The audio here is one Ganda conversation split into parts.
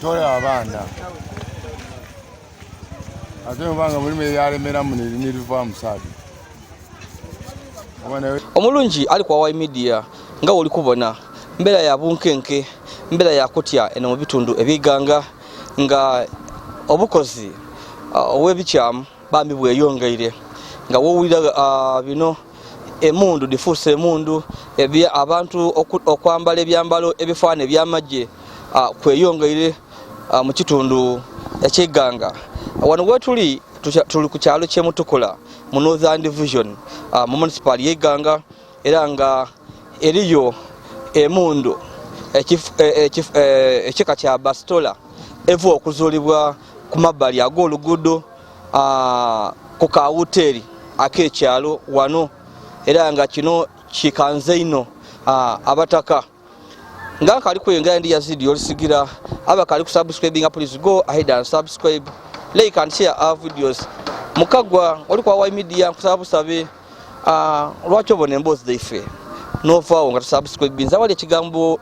Toya abanda. Ate mbanga muri yalemera muniri riva musadi. Omulungi ali kwa Wai Media nga oli kubona mbera ya Obunkenke mbera ya kutya eno mu bitundu ebiganga nga obukozi ow'ebikyamu bambi bweyongeire nga wowulira bino emundu difuuse emundu abantu okwambala ebyambalo ebifaana ebyamagye kweyongeire mu kitundu ekiganga. Wano wetuli ku kyalo ky'Emutukula mu Northern Division mu municipal y'Iganga era nga eriyo emundu ekika kya bastola evu okuzuulibwa ku mabbali ag'oluguudo ku kawuteri ak'ekyalo wano era nga kino kikanze ino abataka nga kali kwengera ndi yazidi olisigira abakali ku subscribing. Please go ahead and subscribe, like and share our videos. Mukagwa oli kwa Wai Media kusabusabe lwaki obona emboozi zaife novaawo nga tusubscribe nza wali ekigambo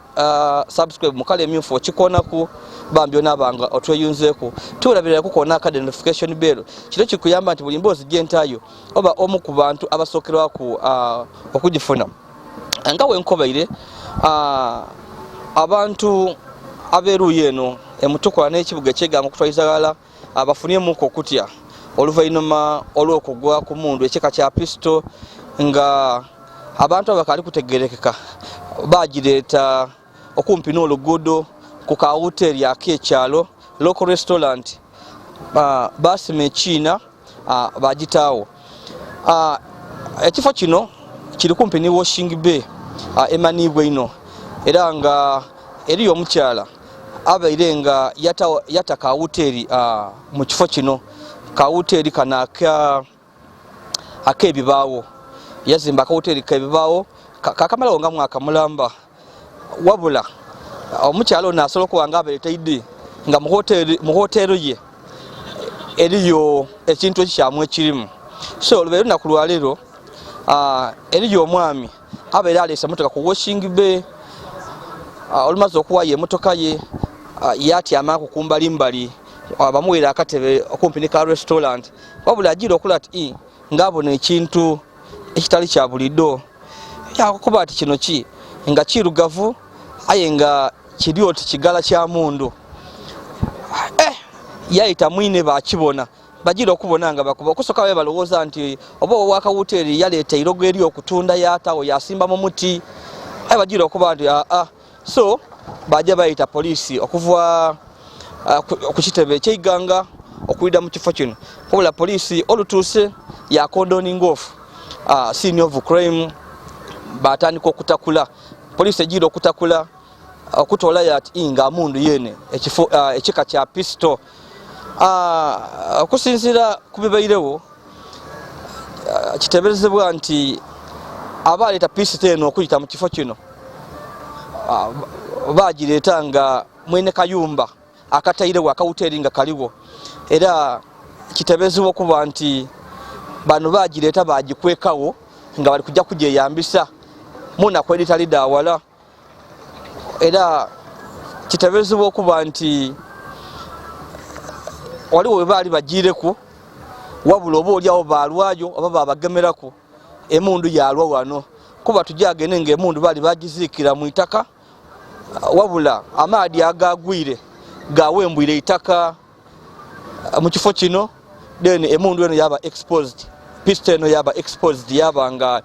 subscribe mukale emyufu okikonaku bambi onabanga otweyunzeeko tulabirira kukona ka notification bell kino kikuyamba nti buli mboozi gyentayo oba omu ku bantu abasookerwaku okugifuna nga wenkobaire abantu abeeruuyi eno Emutukula n'ekibuga ekyeganga okutwalizagala bafunyemuku okutya oluvainuma olw'okugwa ku mundu ekika kya pisto nga abantu abakali kutegerekeka bagireeta okumpi n'oluguudo ku kawuteri ak'ekyalo local restaurant basima ekiina bagitaawo. Ekifo kino kiri kumpi ne Washing Bay emanibwe ino era nga eriyo omukyala abaire nga yata kawuteri mu kifo kino kawuteri kana ak'ebibaawo yazimba kawuteri k'ebibaawo kakamalawo nga mwaka mulamba wabula omukyalo ono asobola okuba nga abeereteidde nga mu hoteri ye eriyo ekintu ekikyamu ekirimu. So olubeera olunaku lwaleero eriyo omwami abeera aleese emmotoka ku Washing Bay olumaze okuwaayo emmotoka ye yatyama ku kumbalimbali bamuweera akatebe okumpi ne ka restaurant wabula agira okula ati ng'abona ekintu ekitali kya bulido yakuba ati kino ki nga kirugavu aye nga kiri oti kigala kya mundu yayita mwine bakibona bagira okubona nga bakuba okusoka babe balowooza nti oba owakawuteri yaleeta irogo eri okutunda yatawo yasimba mu muti bagira okuba nti so bajja bayita poliisi okuva ku kitebe eky'Iganga okulida mu kifo kino wabula poliisi olutuuse ya condoning off scene of crime batandika okutakula poliisi egira okutakula okutolayo ati nga mundu yene ekika kya pisto okusinziira ku bibairewo kiteberezebwa nti abaleeta pisto eno okuyita mu kifo kino bagireeta nga mwene kayumba akatairewo akawuteri nga kaliwo era kiteberezebwa okuba nti bano bagireeta bagikwekawo nga bali kujja kugyeyambisa munaku eritali daawala era kiteberezebwa okuba nti waliwo we baali bagireku wabula oba oliawo balwayo oba babagemeraku emundu yalwa wano kuba tujagene nga emundu baali bagiziikira mu itaka wabula amaadi agagwire gawembwire itaka mu kifo kino then emundu eno yaba exposed pisto eno yaba exposed yaba nga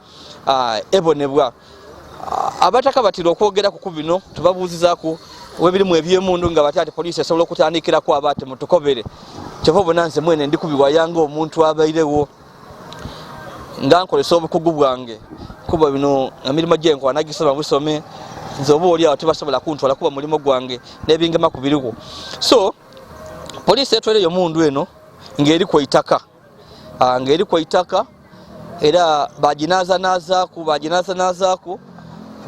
ebonebwa. Abataka batira okwogera ku bino tubabuuzizaako webirimu ebyemundu nga batati poliisi esobola okutandikirako abaate mutukobere kyova bonanze mwene ndikubiwa yanga omuntu abairewo nga nkolesa obukugu bwange kuba bino emirimu gyenkola nagisoma busome nze oba oliawo tebasobola kuntwala kuba mulimo gwange nebingema kubiriwo. So poliisi etweleyo mundu eno ng'eri ku itaka era baginazanazaaku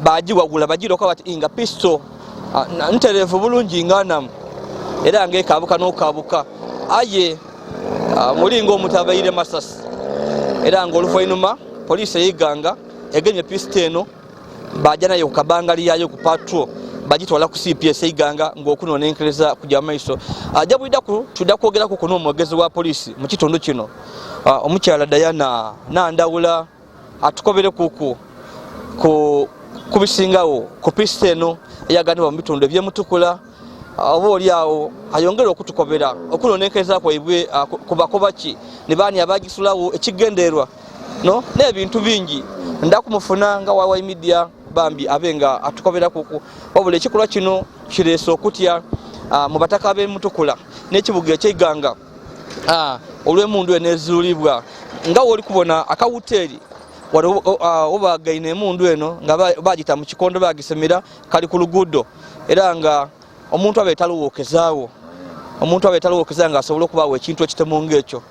bagiwagula bagira okuba bati nga pisto ntereevu bulungi nganamu era ng'ekabuka n'okabuka aye mulinga omuntu abaire masasi era ng'oluvainuma poliisi ey'Iganga egenye pisto eno bajja nayo ku kabangali yayo ku patrol bagitwala ku CPS Iganga ng'okunonenkereza kujja maiso. Ajja bwiddaku tudda kwogerako kuno omwogezi wa poliisi mu kitundu kino omukyala Diana Nandawula atukobere kuku kubisingawo ku piste eno eyagandibwa mu bitundu ebyemutukula oba oli awo ayongera okutukobera okunonenkereza kwaibwe kubakobaki ne baani abagisulawo ekigenderwa no n'ebintu bingi ndakumufuna nga wawa media bambi abenga atukobera kuku wabula ekikolwa kino kireese okutya mu bataka b'emutukula n'ekibuga eky'Iganga olw'emundu enezuulibwa nga woli kubona akawuteri obagaine emundu eno nga bagita mu kikondo bagisemera kali ku luguudo era nga omuntu abeetaluwookezaawo nga asobola okubaawo ekintu ekitemu ng'ekyo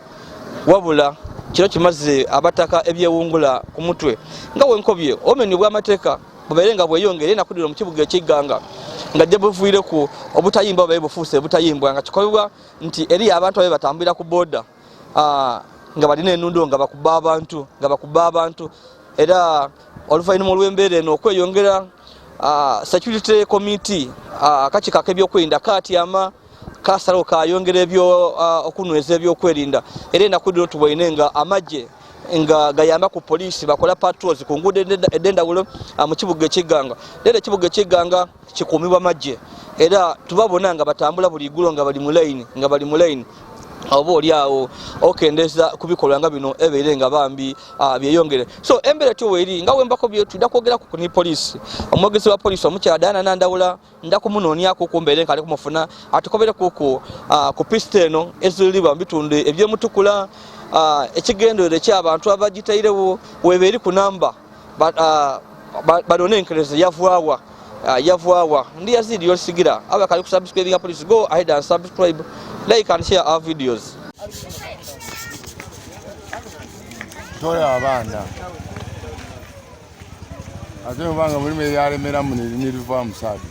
wabula kino kimaze abataka ebyewungula ku mutwe nga wenkobye obumenyi bw'amateeka bubeere nga bweyongera enakudira mu kibuga eky'Iganga nga jje buviireku obutayimba babe bufuuse butayimbwa nga kikolebwa nti eri abantu abe batambulira ku booda nga balina ennundo nga bakuba abantu era oluvannyuma olw'embeera eno okweyongera security committee akakiiko ak'ebyokwerinda katyama kasalawo kayongera okunyweza ebyokwerinda era enakudiro tuboine nga amagye nga gayamba ku poliisi bakola patrols ku nguudo ed'endawulo mu kibuga eky'Iganga. Era ekibuga eky'Iganga kikuumibwa magye era tubabona nga batambula buli gulo nga bali mu line oba oli awo okendeza kubikolwa nga bino ebeere nga bambi byeyongere. So embeera tuweeri nga wembako bye tudda kwogerako ku ni poliisi omwogezi wa poliisi omukyala Diana Nandawula ndakumunonyako kumbeere nkali kumufuna atukobere kuku ku piste eno ezuulibwa mu bitundu ebyemutukula ekigenderere ky'abantu abagitairewo webeeri ku namba banonenkereze yavwawa ndi yazidi yosigira abakali kusubscribe police. Go ahead and subscribe, like and share our videos. Tole abana ate mubanga mulime yalemera muniri niriva musadi.